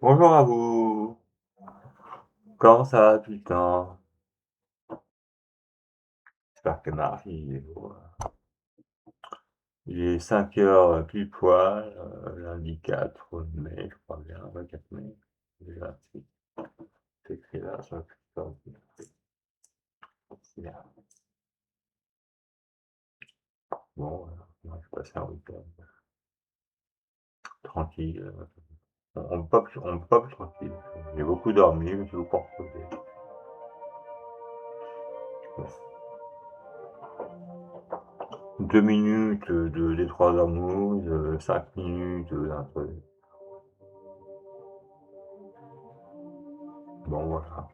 Bonjour à vous, comment ça va depuis le temps? J'espère que mardi, il est 5 heures pile poil, lundi 4 mai, je crois bien, ouais 4 mai, déjà c'est écrit là sur la petite ordi. C'est bien. Bon, moi je passe un week-end tranquille, on peut pas plus tranquille. J'ai beaucoup dormi, je me suis beaucoup reposé. Ouais. 2 minutes, de Les 3 Amours, 5 minutes, d'un truc. Bon voilà.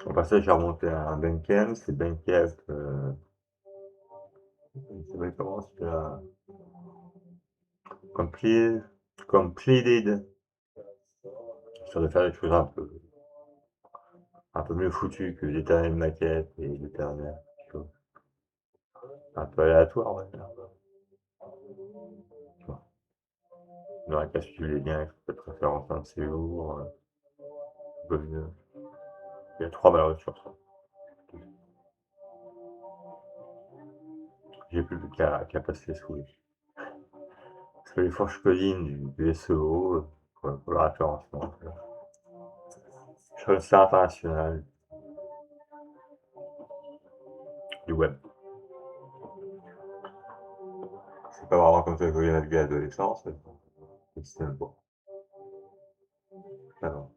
Au passage, j'ai remonté à un Benken, c'est Benken, il s'appelle comment celui-là? Completed, Completed, histoire de faire des choses un peu mieux foutues que l'éternelle maquette et l'éternel chose. Un peu aléatoire, ouais. Bon. Dans la qu'à suivre les liens, il faut peut-être référencer un de ces jours, un peu mieux. Il y a 3 malheureux sur ça. J'ai plus qu'à passer sous les. Parce que les fourches codines du SEO, pour le référencement, sur le site international du web. C'est pas vraiment comme ça que j'ai navigué à l'adolescence, mais bon, le système bon. Ah non.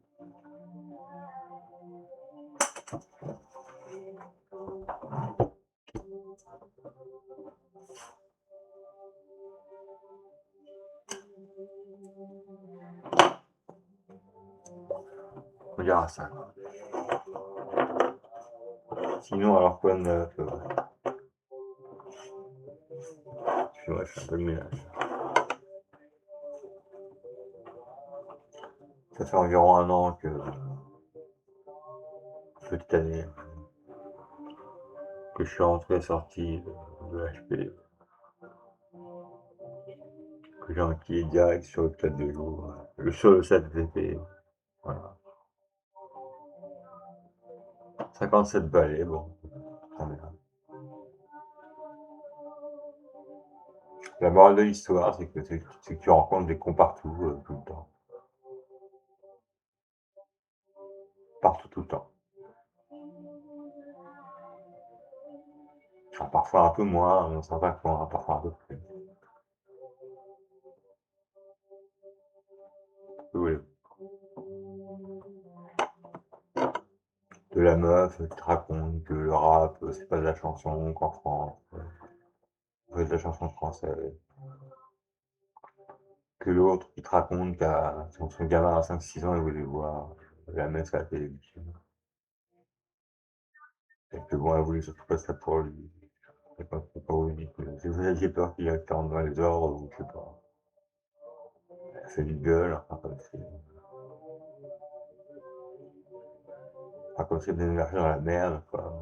On dira ça. Sinon, alors quoi de neuf? Excuse-moi, je fais un peu le ménage. Ça fait environ un an que, petite année, que je suis rentré et sorti de l'HP, que j'ai enquillé direct sur le 4 de jour, sur le 7 VP. Voilà. 57 balais, bon, très bien. La morale de l'histoire, c'est que tu rencontres des cons partout, tout le temps. Partout, tout le temps. Alors, parfois un peu moins, dans certains coins, parfois un peu plus. Oui. De la meuf qui te raconte que le rap, c'est pas de la chanson qu'en France, c'est de la chanson française. Que l'autre qui te raconte qu'à son gamin à 5 6 ans, il voulait voir la messe à la télévision. Et que bon, elle voulait surtout pas ça pour lui. C'est pas ridicule. J'ai peur qu'il rentre dans les ordres ou je sais pas. Elle fait une gueule, enfin, comme c'est d'énergie dans la merde, quoi.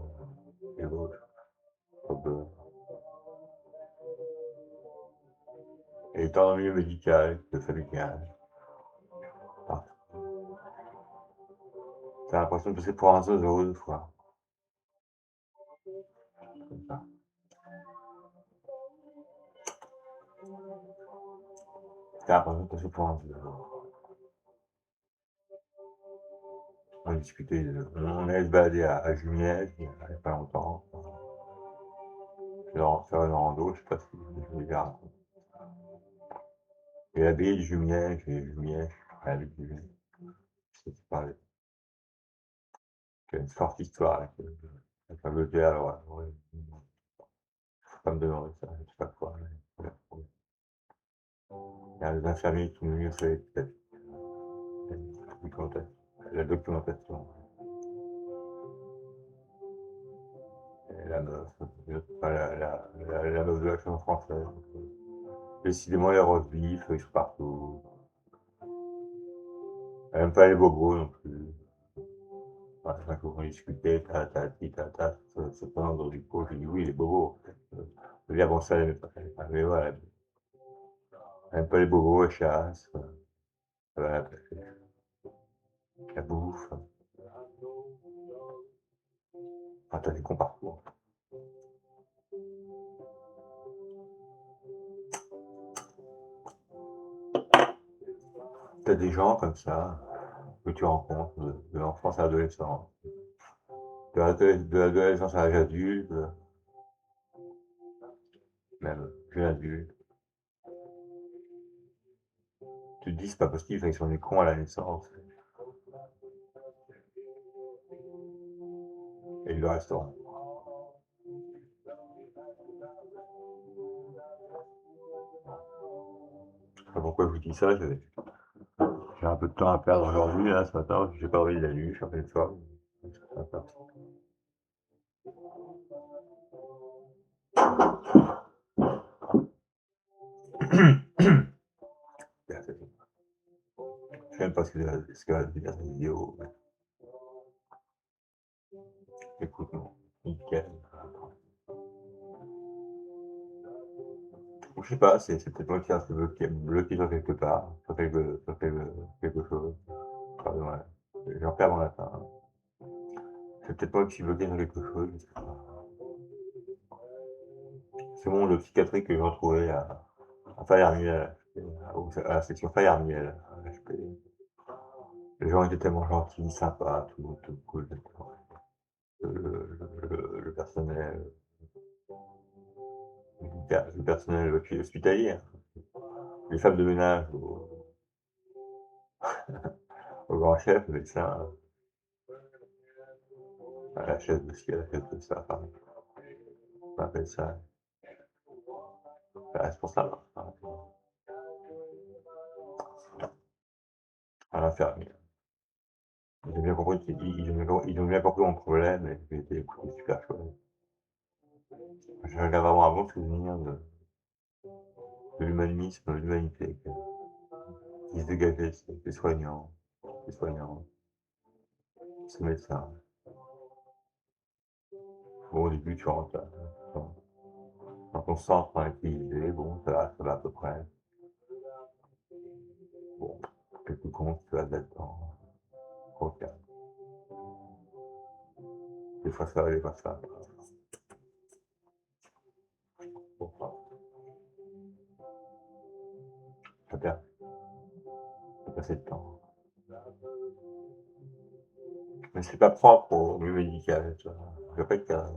Et l'autre, hop, et étant dans le milieu médical, le familial, enfin, t'as l'impression de passer pour un zozo des fois. Comme ça. T'as l'impression de passer pour un zozo. On discutait, on allait se balader à Jumièges il y a pas longtemps. Faire une rando, je sais pas si je vais dire. Et la baie de Jumièges et Jumièges, à la baie de Jumièges, je sais pas, qu'il y a une forte histoire avec un hôtel, alors ouais, faut pas me demander ça, je sais pas quoi. Il y a des infirmiers qui nous fait peut-être la documentation. Et la meuf, enfin, la meuf de la chanson française. Décidément, les roast beef, ils sont partout. Elle aime pas les bobos non plus. Ouais, chaque fois qu'on discutait, c'est pas dans du pot, j'ai dit oui, les bobos. Je veux dire, bon, ça, elle aimait pas, mais voilà. Elle aime pas les bobos, elle chasse, ça va la pêche, la bouffe. Enfin, t'as des cons partout. T'as des gens comme ça que tu rencontres de l'enfance à l'adolescence, de l'adolescence à l'âge adulte, même jeune adulte. Tu te dis, c'est pas possible, ils sont des cons à la naissance. Et ils le resteront. Je sais pas pourquoi je vous dis ça, j'ai un peu de temps à perdre aujourd'hui, là, ce matin, j'ai pas envie de la nuit, je suis en pleine forme. Je sais même pas ce que va dire cette vidéo. Écoute, non, nickel. Ou je sais pas, c'est peut-être moi qui reste bloqué sur quelque part, quelque chose. Pardon, ouais. J'en perds mon latin. C'est peut-être moi qui suis bloqué sur quelque chose, je sais pas. C'est mon le psychiatrique que j'ai retrouvé à Fayarmuel, à la section Fayarmuel, à HP. Les gens étaient tellement gentils, sympas, tout cool. Le personnel, le personnel hospitalier, hein. Les femmes de ménage au grand chef, le médecin, à la chef de ci, à la chef de ça, enfin, on appelle ça la responsable, hein, à l'infirmier. Ils ont bien compris, ils ont bien compris mon problème et j'ai été écouté super chouette. Je regarde vraiment un bon souvenir de l'humanisme, de l'humanité qui se dégageait, ces soignants, ces médecins. Bon, au début, tu rentres dans ton centre tranquillisé, bon, ça va à peu près. Bon, quelques comptes, tu vas là-dedans, au calme. Des fois ça va, des fois ça va pas. Bon, ça perd, ça passer le temps. Mais c'est pas propre au milieu médical, tu vois. Je vais pas être carré.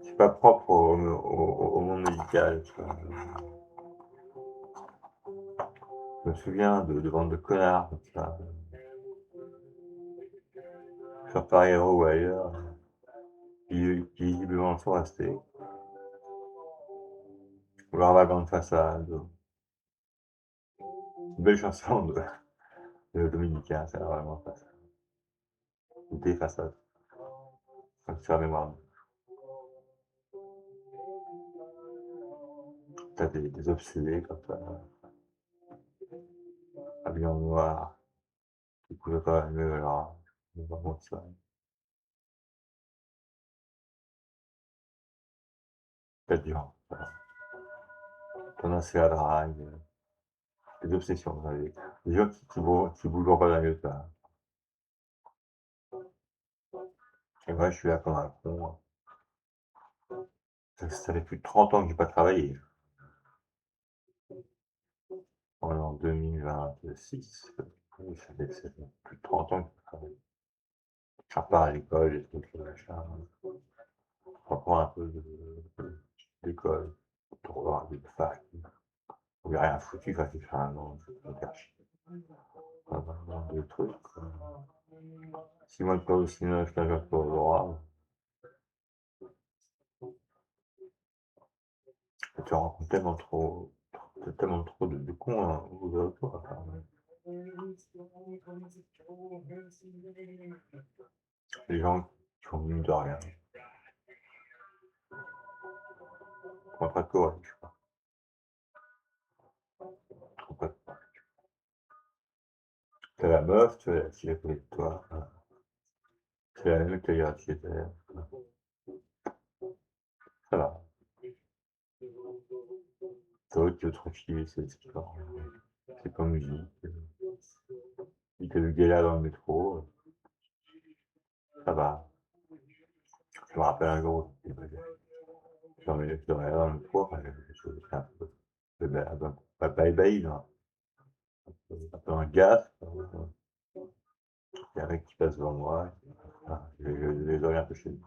C'est pas propre au monde médical, tu vois. Je me souviens de bandes de connards comme ça, sur Paris ou ailleurs, qui visiblement sont restés. Ou leur wagon de façade. Une belle chanson de Dominicain, c'est vraiment ça. Ou des façades, quand tu fais la mémoire. T'as des obsédés comme ça, habillés en noir, qui coulent pas la mieux alors, vraiment ça. T'as du genre, voilà. Tendance à la drague, des obsessions, vous savez. Des gens qui bougent pas la mieux ça. Et moi, je suis là comme un con. Ça fait plus de 30 ans que j'ai pas travaillé. On est en 2026. Oui, ça fait plus de 30 ans que je travaille. Je repars à l'école, les trucs, les machins. Je reprends un peu d'école, de revoir des facs. On n'a rien foutu, enfin, c'est faire un an de faire chier. De trucs. 6 mois de cours de cinéma, stage de droit. Tu rencontres tellement trop de cons hein, aux alentours. Enfin, les gens qui font mine de rien. Contre correct, je crois. T'as la meuf, tu as qui est à côté de toi. C'est la même que tu as chez elle. Ça va. D'autres tranquille, c'est pas musique, si tu as du gala dans le métro, ça va. Je me rappelle un jour, j'en ai dans le métro, enfin, j'étais un peu pas ébahi, mais un peu un gaffe, il y a un mec qui passe devant moi, je les oreilles un peu chez lui.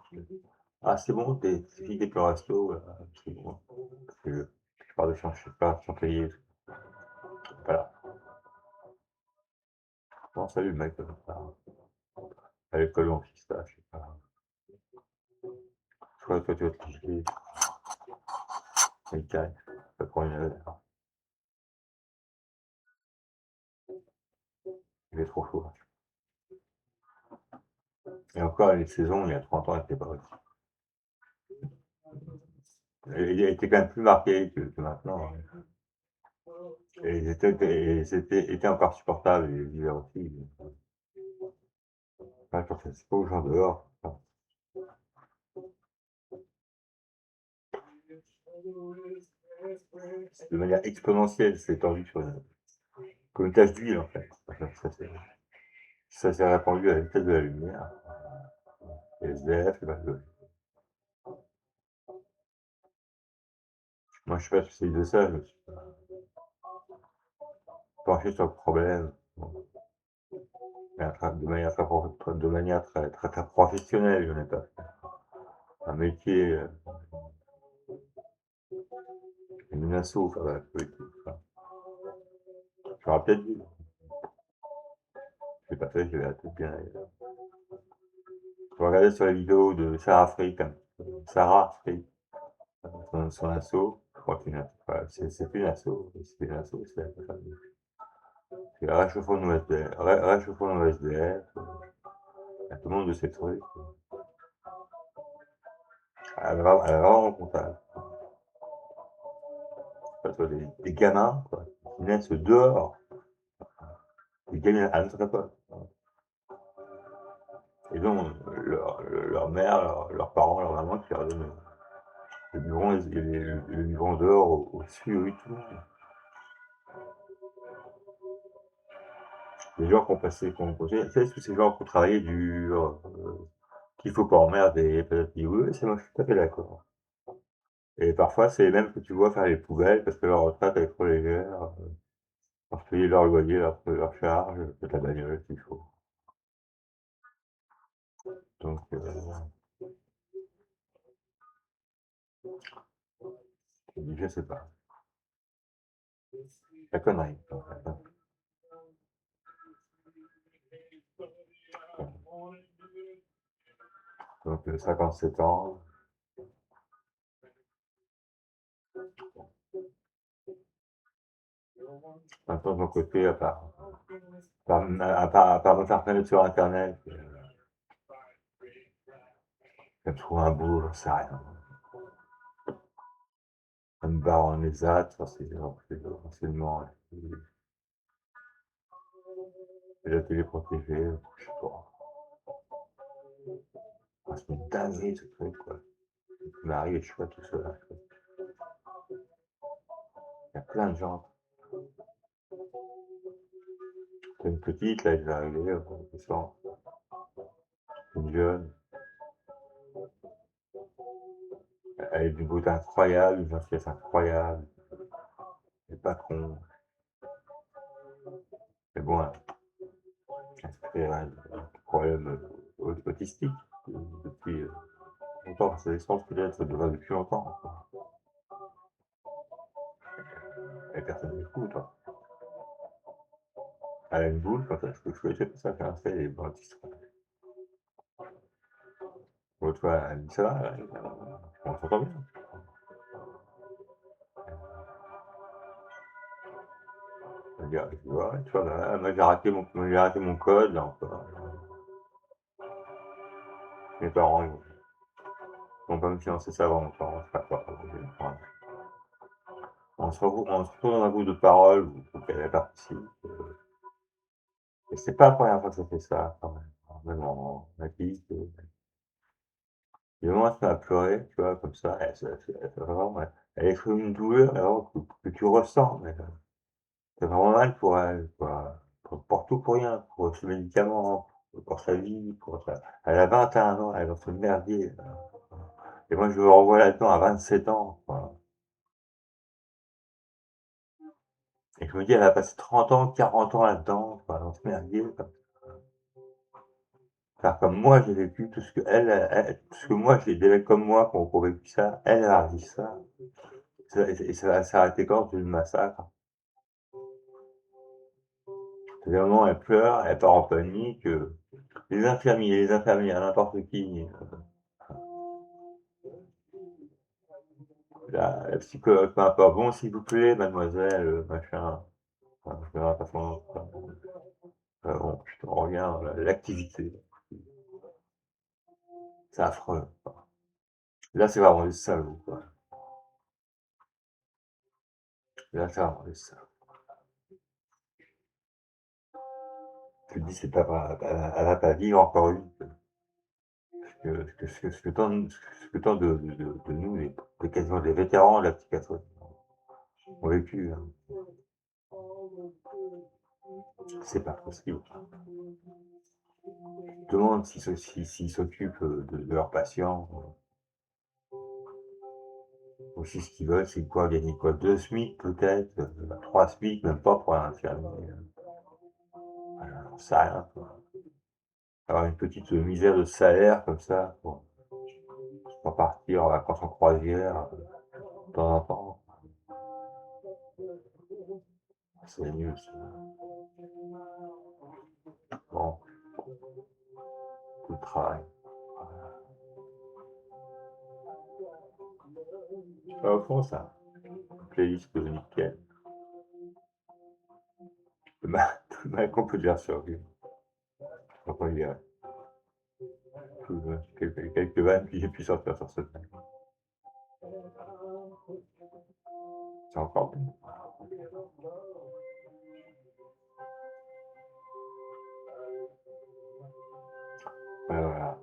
Ah, c'est bon, c'est fini avec le resto, c'est bon. Parce que je pars de champ, je sais pas, sans payer. Voilà. Bon, salut le mec, à l'école on fixe ça, je sais pas. Soit toi tu vas te piquer, mais carré, ça prend une heure. Il est trop chaud. Et encore, les saisons, il y a 30 ans, elles étaient pas aussi. Elle était quand même plus marquée que maintenant, hein. Et c'était encore supportable, les hivers aussi. Enfin, quand c'est pas aux gens dehors. Enfin, de manière exponentielle, c'est tendu comme une tache d'huile en fait. Ça s'est répandu à la vitesse de la lumière. Les SDF, moi je suis pas spécialiste de ça, je me suis penché sur le problème. Bon, de manière très professionnelle, je n'ai pas fait un métier, une asso, enfin, voilà, politique. Enfin, j'aurais peut-être dû. Je l'ai pas fait, j'avais la tête bien ailleurs. Je regardais sur les vidéos de Sarah Freak, hein, Sarah Freak, son asso. Je crois que c'est une asso, c'est une asso, c'est le réchauffement de SDF, réchauffement de SDF, il y a tout le monde de ces trucs. Elle est vraiment comptable. Des gamins, quoi, qui naissent dehors, des gamins à notre époque. Et donc, leur mère, leurs parents, leur maman qui leur donnent le biberon, le biberon dehors au-dessus, oui, tout le monde. Les gens qui ont passé, c'est tous ces gens qui ont travaillé dur, qu'il faut pas emmerder, peut-être dit oui, c'est moi, je suis tout à fait d'accord. Et parfois, c'est les mêmes que tu vois faire les poubelles parce que leur retraite est trop légère, pour payer leur loyer, leur charge, peut-être la bagnole s'il faut. Donc, je sais pas. La connerie. Donc, 57 ans. Maintenant, de mon côté, à part me faire connaître sur Internet, je trouve un boulot, j'en sais rien. Ça me barre en ESAT, renseignements, la télé protégée, je sais pas. Ah, c'est une dinguerie ce truc, quoi. Il m'arrive et je suis pas tout seul, hein. Il y a plein de gens. C'est une petite, là, elle est arrivée, une jeune. Elle est d'une beauté incroyable, une gentillesse incroyable. Elle est pas con. Mais bon, elle fait un problème autistique depuis longtemps. Sa naissance, peut-être, ça devrait depuis longtemps. Et personne n'écoute, hein. Elle a une boule, comme ça, je connaissais pas ça, qu'elle fait, elle est autiste. L'autre fois, elle dit ça va, on s'entend bien. Elle dit, ah, ouais, tu vois, là, moi j'ai raté mon code, là encore. Mes parents, ils vont pas me financer ça avant longtemps, c'est pas grave. On se retrouve dans un groupe de parole où elle participe. Et c'est pas la première fois que ça fait ça, quand même. Même en Asie, il y a un moment, elle se met à pleurer, tu vois, comme ça, vraiment, Elle exprime une douleur alors que tu ressens, mais tu vraiment mal pour elle, quoi. Pour tout, pour rien, pour ce médicament, pour sa vie, pour sa elle a 21 ans, elle est dans ce merdier, et moi je me renvoie là-dedans à 27 ans, quoi, et je me dis: «Elle a passé 30 ans, 40 ans là-dedans, quoi, dans ce merdier, quoi». Faire comme moi j'ai vécu, tout ce qu'elle tout ce que moi j'ai des mecs comme moi qui ont vécu ça, elle a vécu ça. Ça va s'arrêter quand? C'est le massacre. C'est le moment où elle pleure, elle part en panique, les infirmières, n'importe qui, la psychologue, peu importe: «Bon, s'il vous plaît, mademoiselle, machin», enfin, je donnerai pas son nom, bon, putain, on revient à l'activité. C'est affreux, quoi. Là, c'est vraiment des salauds, quoi. Là, c'est vraiment des salauds. Tu te dis: «C'est pas vrai, elle va pas vivre encore une». Ce que tant de nous, les quasiment des vétérans de la psychiatrie ont vécu, hein. C'est pas possible. Je me demande s'ils s'occupent, de leurs patients, ou si ce qu'ils veulent, c'est quoi? Gagner quoi? 2 SMIC peut-être, 3 SMIC, même pas pour un infirmier, j'en sais rien, quoi. Avoir une petite misère de salaire comme ça pour partir en vacances en croisière, de temps en temps, c'est nul ça. Bon, tout le travail. Au fond, ça, playlist de nickel. Le mal qu'on peut dire survivre. Faut pas dire quelques vannes, puis j'ai pu sortir sur cette vanne. C'est encore bon. Ouais, voilà.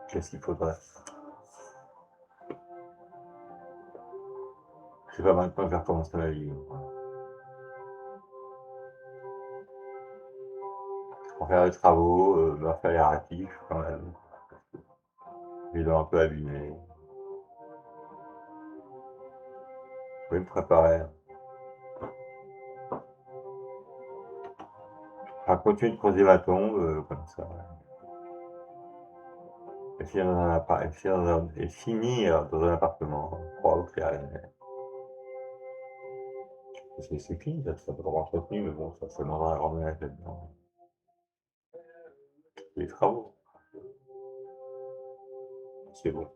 Qu'est-ce qu'il faudrait? Je sais pas maintenant que je vais recommencer ma vie. Pour faire des travaux, me refaire les ratifs quand même. Les dents un peu abîmées. Je vais me préparer. Enfin, continuer de creuser ma tombe, comme ça. Et finir dans un appartement propre et agréable. C'est fini, ça peut pas entretenu, mais bon, ça demandera un grand ménage là-dedans. Les travaux, c'est bon,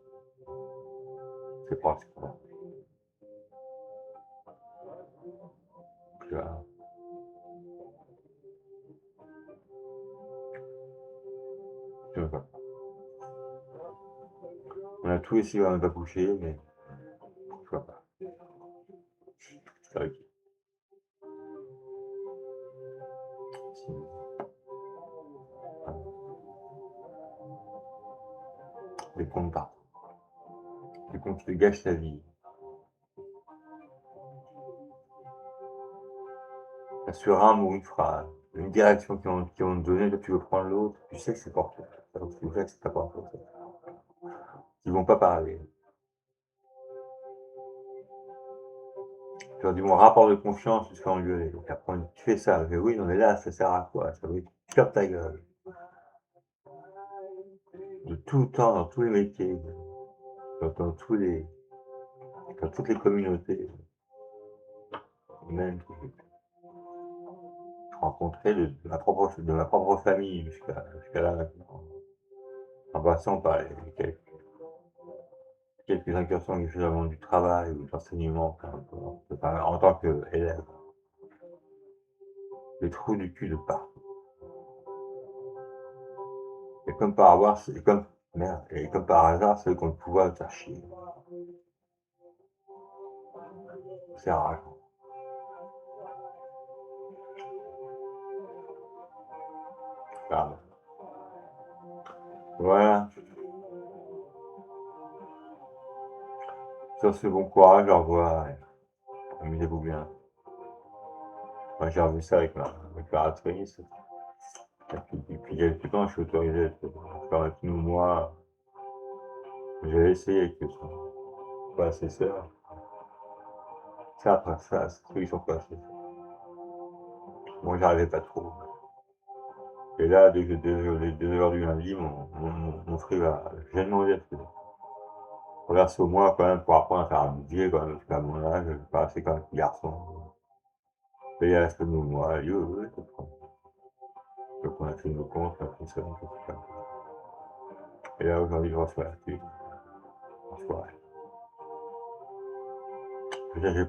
c'est pratique. Puis voilà. Je sais pas. On a tout essayé, on n'a pas couché, mais je vois pas. C'est vrai que si, les comptes partent. Les comptes te gâchent ta vie. Sur un mot, une phrase, une direction qu'ils vont te donner, toi tu veux prendre l'autre, tu sais que c'est pour toi. Donc tu sais que c'est pas pour toi. Ils vont pas parler. Tu leur dis mon rapport de confiance, tu te fais engueuler. Donc après tu fais ça, mais oui, non mais là, ça sert à quoi? Ça veut dire ferme ta gueule. De tout temps, dans tous les métiers, dans dans toutes les communautés, même rencontré de ma propre famille jusqu'à là maintenant, en passant par quelques incursions que j'ai fait dans le monde du travail ou de l'enseignement, enfin, en tant qu'élève, des trous du cul de partout. Et comme par hasard, et comme par hasard, ceux qui ont le pouvoir de faire chier. C'est rare. Pardon. Voilà. Sur ce bon courage, au revoir, et amusez-vous bien. Moi, j'ai revu ça avec ma réparatrice. Et puis, depuis quelques temps, je suis autorisé à faire un petit mois. J'ai essayé avec son prédécesseur. Ça, après ça, c'est ceux qui sont passés. Moi, j'arrivais pas trop. Et là, dès 2 heures du lundi, mon frère va, j'ai demandé à ce que reverse au mois quand même pour apprendre à faire un budget quand même, parce qu'à mon âge, je suis pas assez comme un petit garçon. Payer la semaine au mois, et c'est bon. Donc on a fait nos comptes, on a fait ça, etc. Et là, aujourd'hui, je reçois la thune. Enfoiré. Je veux dire, je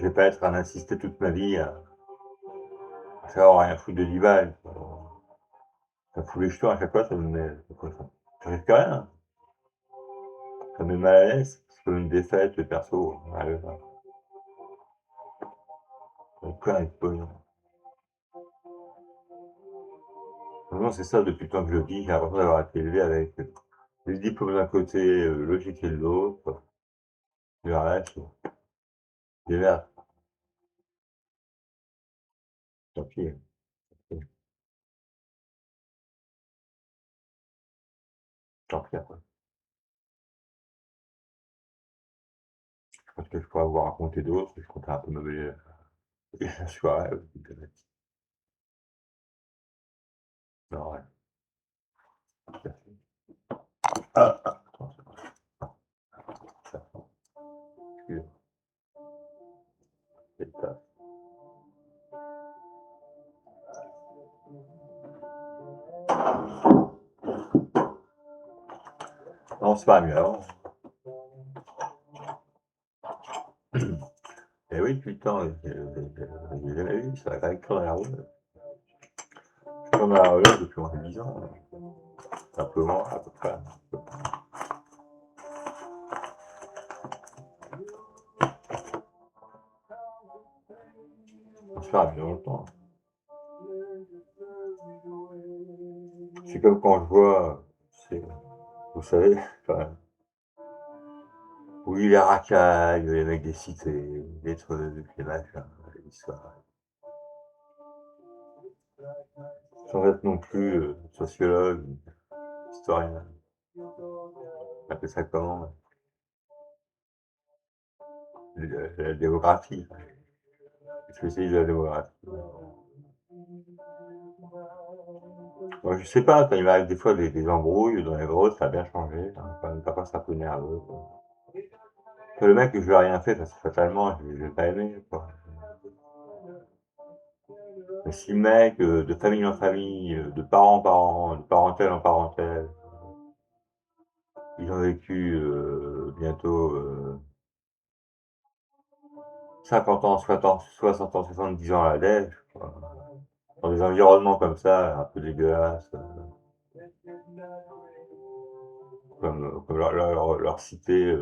vais pas être un assisté toute ma vie à savoir rien foutre de 10 balles. Ça fout les jetons à chaque fois, ça me met. Ça risque rien. Ça me met mal à l'aise. C'est comme une défaite, perso. Ouais, plein avec pognon. Non, c'est ça, depuis le temps que je le dis, j'ai l'impression d'avoir été élevé avec les diplômes d'un côté, le logiciel de l'autre. Le reste, des verres, tant pis. Tant pis après. Je pense que je pourrais vous raconter d'autres, je comptais un peu meubler la soirée avec Internet. Non, ouais, tout à fait. Attention, ça, excusez-moi, c'est pas. Non, c'est pas mieux avant. Et oui, depuis le temps, j'ai jamais vu, ça va quand même dans la roue. Je tourne dans la roue depuis moins de 10 ans, simplement, à peu près. Ça fait bien longtemps. C'est comme quand je vois, vous savez, enfin, oui, les racailles, les mecs des cités, les trucs, les machins, les histoires. Sans être non plus sociologue, historien, on appelle ça comment? La démographie, spécialiste de la démographie. Moi, je sais pas, quand il m'arrive des fois des embrouilles dans les grosses, ça a bien changé. Hein, quand même, parfois, c'est un peu nerveux. Que le mec, je lui ai rien fait, ça c'est fatalement, je l'ai pas aimé, quoi. Mais si le mec, de famille en famille, de parent en parent, de parentèle en parentèle, ils ont vécu bientôt 50 ans, 60 ans, 70 ans à la dèche, quoi. Dans des environnements comme ça, un peu dégueulasses, comme leur cité,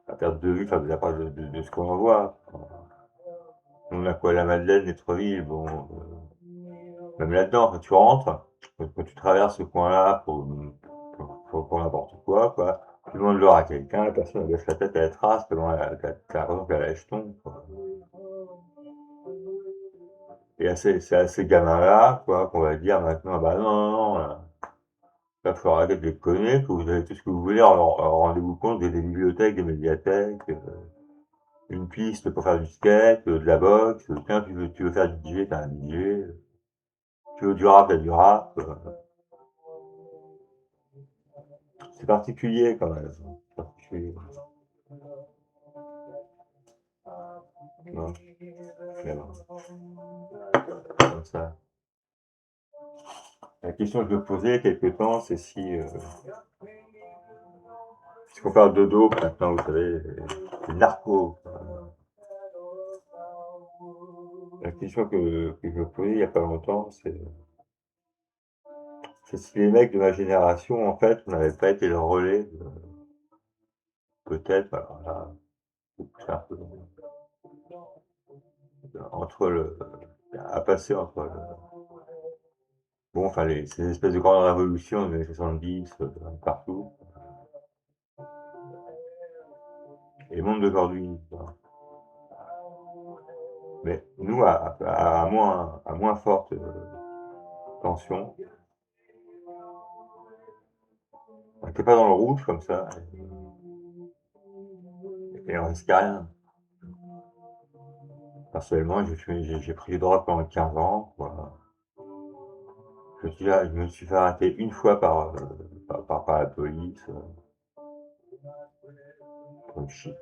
à perte de vue, enfin, de la part de ce qu'on en voit. On a quoi, la Madeleine, les Trouville, bon, même là-dedans, quand tu rentres, quand tu traverses ce coin-là pour n'importe quoi, tu demandes l'heure à quelqu'un, la personne elle baisse la tête, elle trace, tellement t'as l'impression qu'elle a les jetons, quoi. Et c'est à ces gamins-là, quoi, qu'on va dire maintenant, bah non, non, non, là, il faut arrêter de les déconner, que vous avez tout ce que vous voulez, rendez-vous compte, des bibliothèques, des médiathèques, une piste pour faire du skate, de la boxe, tiens, tu veux faire du DJ, t'as un DJ, tu veux du rap, t'as du rap, c'est particulier quand même, c'est particulier. Non, mais bon, comme ça. La question que je me posais il y a quelque temps, c'est si, puisqu'on parle de dope maintenant, vous savez, les narcos, la question que je me posais il n'y a pas longtemps, c'est si les mecs de ma génération, en fait, n'avaient pas été le relais, peut-être, alors là, c'est un peu entre à passer entre bon, enfin, ces espèces de grandes révolutions des années 70, partout, et les mondes d'aujourd'hui, mais nous, à moins forte tension, on n'était pas dans le rouge comme ça, et on risquait rien. Personnellement, j'ai pris des drogues pendant 15 ans, quoi. Je me suis fait arrêter une fois par la police, pour une shit.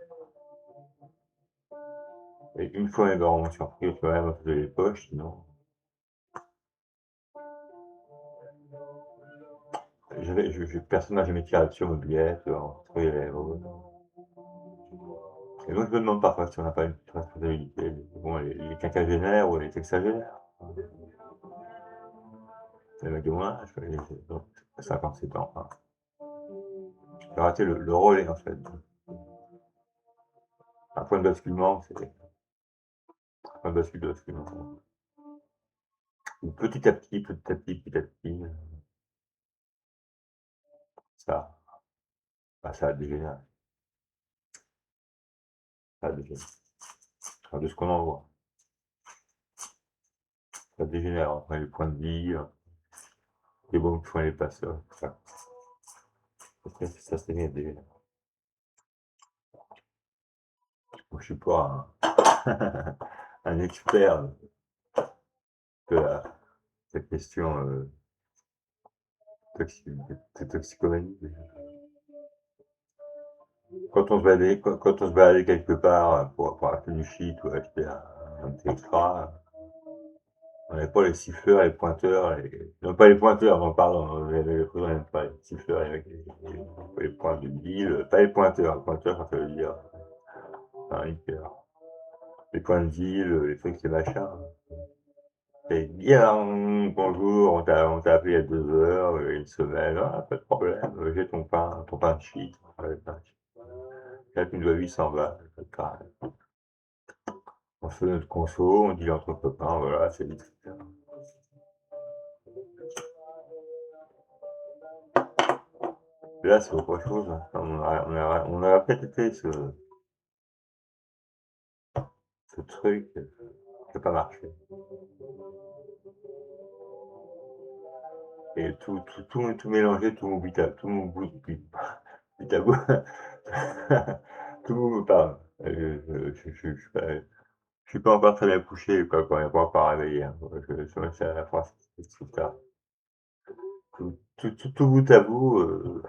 Et une fois, mes parents m'ont surpris, quand même, de les poches, sinon. Personne n'a jamais tiré dessus en mobilette, entre les lèvres. Et donc, je me demande parfois si on n'a pas une petite responsabilité. Bon, les quinquagénaires ou les sexagénaires. Les mecs de mon âge, les 57 ans. Enfin, j'ai raté le relais, en fait. Un point de basculement, c'est un point de basculement. Petit à petit, ça, ça a dégénéré. Ça a dégénéré. Enfin, de ce qu'on en voit. Ça dégénère. Après, les points de vie, les bombes qui font les passeurs, tout ça. Ça s'est mis à dégénérer. Moi, je suis pas un expert de la question de toxicomanie. Quand on se baladait quelque part pour acheter du shit ou acheter un petit extra, on n'avait pas les siffleurs, les pointeurs, non pas les pointeurs, non pardon, on n'avait pas les siffleurs avec les points de deal, pas les pointeurs, les pointeurs ça veut dire un hyper. Les points de deal, les trucs, les machins. Et bien, bonjour, on t'a appelé il y a 2 heures, une semaine, ah, pas de problème, j'ai ton pain de shit. Là, tu me dois 800 balles, carré. On fait notre conso, on dit entre copains, voilà, c'est vite. Là, c'est autre chose. Hein. On a répété ce truc qui n'a pas marché. Et tout mélangé, tout mon but à tout mon bout but à bout. Tout, pardon. Je suis pas encore très bien couché, quoi, quand on n'est pas encore réveillé. Hein. C'est à la fois, c'est tard. Tout bout à bout,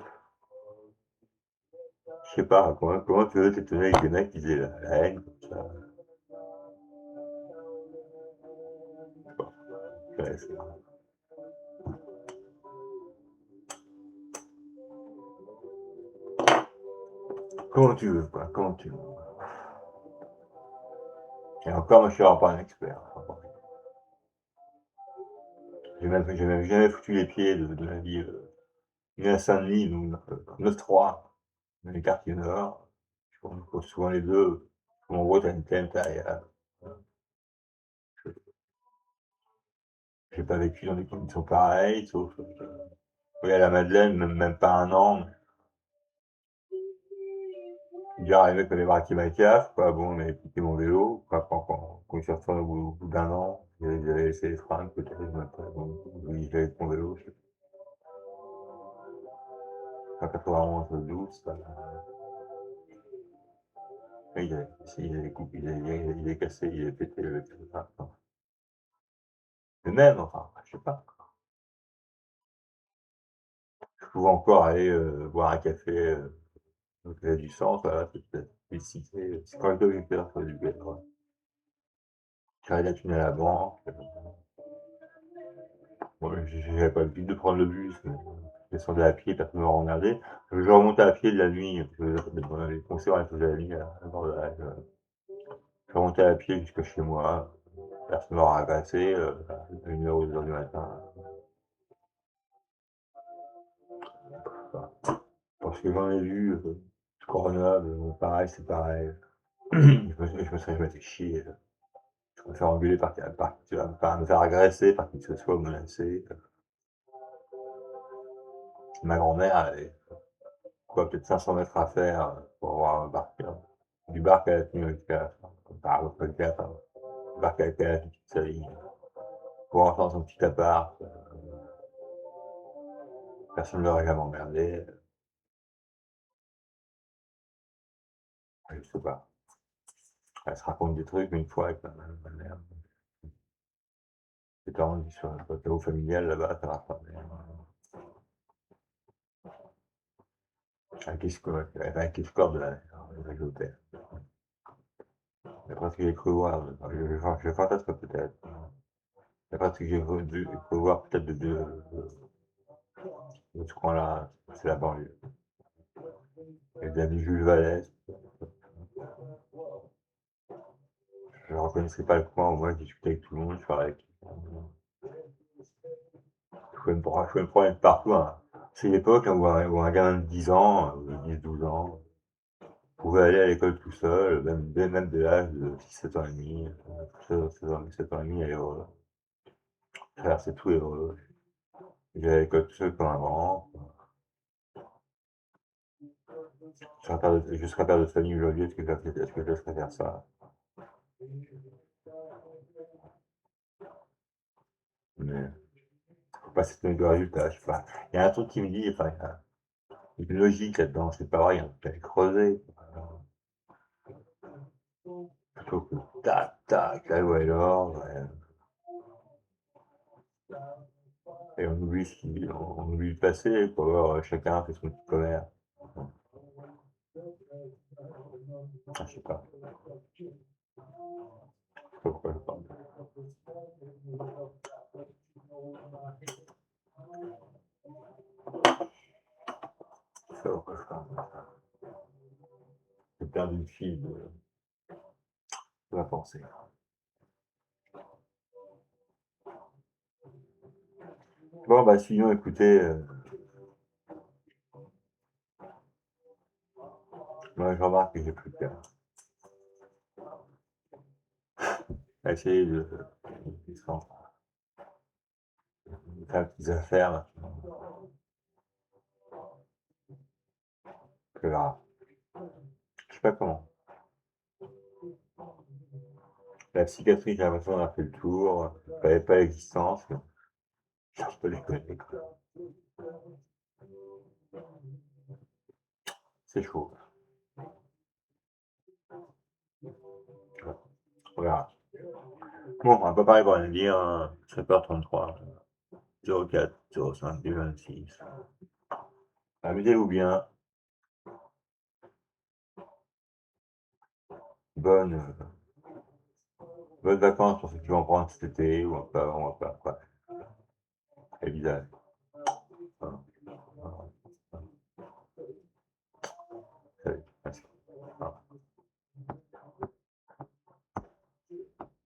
je sais pas, comment tu veux t'étonner avec des mecs qui faisaient la haine comme ça. Bon, ouais, comment tu veux, quoi, comment tu veux. Et encore, moi, je suis vraiment pas un expert. J'ai même jamais foutu les pieds de la ville. Ni à Saint-Denis, nous, 9-3, dans les quartiers nord. On pose souvent les deux. En gros, t'as une thème, j'ai pas vécu dans des conditions pareilles, sauf oui, à la Madeleine, même pas un an. J'ai arrivé qu'on avait braqué ma cave, quoi. Bon, on avait piqué mon vélo. Quoi, quand je suis retourné au bout d'un an, j'avais laissé les fringues, peut-être, je me rappelle. Bon, oui, j'avais mon vélo, je sais pas, 91, 12, ça. Oui, il avait coupé, il avait cassé, il avait pété le enfin, le même, enfin, je sais pas. Je pouvais encore aller boire un café au Café du Centre, voilà, c'est cité. C'est quand même hyper sur du verre. Carré la thune à la banque. Bon, j'avais pas l'habitude de prendre le bus, mais je descendais à pied, personne ne me regardait. Je remontais à pied de la nuit, parce que les concerts, on les faisait la nuit à Bordelaise. Je remontais à pied jusque chez moi, personne ne m'aura agressé, à 1h ou 2h du matin. Enfin, parce que j'en ai vu, Grenoble, pareil, c'est pareil. Je me serais jamais fait chier. Je me faire engueuler par me faire agresser par qui que ce soit, ou menacer. Ma grand-mère avait quoi, peut-être 500 mètres à faire pour avoir un parking. du bar qu'elle a tenu jusqu'à la fin, par le podcast, hein. Le bar qu'elle a tenu toute sa vie, pour rentrer dans son petit appart, personne ne l'aurait jamais emmerdé, je sais pas. Elle se raconte des trucs une fois avec ma mère. Ses parents qui sont sur le plateau familial là-bas, ça va pas. Avec les scores de l'hôtel. D'après ce que j'ai cru voir, je fantasme peut-être. D'après ce que j'ai cru voir peut-être de ce coin-là, c'est la banlieue. Et bien du Jules Vallès, je ne reconnaissais pas le coin, au moins je discutais avec tout le monde, je parlais avec. Je pouvais me promener partout, hein. C'est l'époque où un gamin de 10 ans, 10-12 ans, pouvait aller à l'école tout seul, même dès l'âge de 6-7 ans et demi, 7 ans et demi, aller traverser tout l'Hérault. J'allais à l'école tout seul comme un grand. Je serais père de famille aujourd'hui, est-ce que je laisserais faire ça? Mais faut pas s'étonner du résultat, je sais pas. Il y a un truc qui me dit, enfin, il y a une logique là-dedans, c'est pas vrai, il y a un truc à creuser. Plutôt que tac, tac, la loi et l'ordre, et on oublie le passé, quoi. Alors, chacun fait son petit commerce. Ah, je sais pas. Je sais pas pourquoi je parle. Je sais pas pourquoi je parle. J'ai perdu le fil de la pensée. Bon, bah, sinon, écoutez, moi, je remarque que j'ai plus qu'à essayer de faire des petites affaires maintenant. Que là, je sais pas comment. La psychiatrie, j'ai l'impression qu'on a fait le tour. Je ne savais pas l'existence. Je cherche pas les conneries, quoi. C'est chaud. On verra. Bon, on va pas parler pour rien dire, hein. 7h33, 04 05 26. Amusez-vous bien. Bonnes, bonnes vacances pour ceux qui vont prendre cet été, ou on va pas, quoi. Évidemment.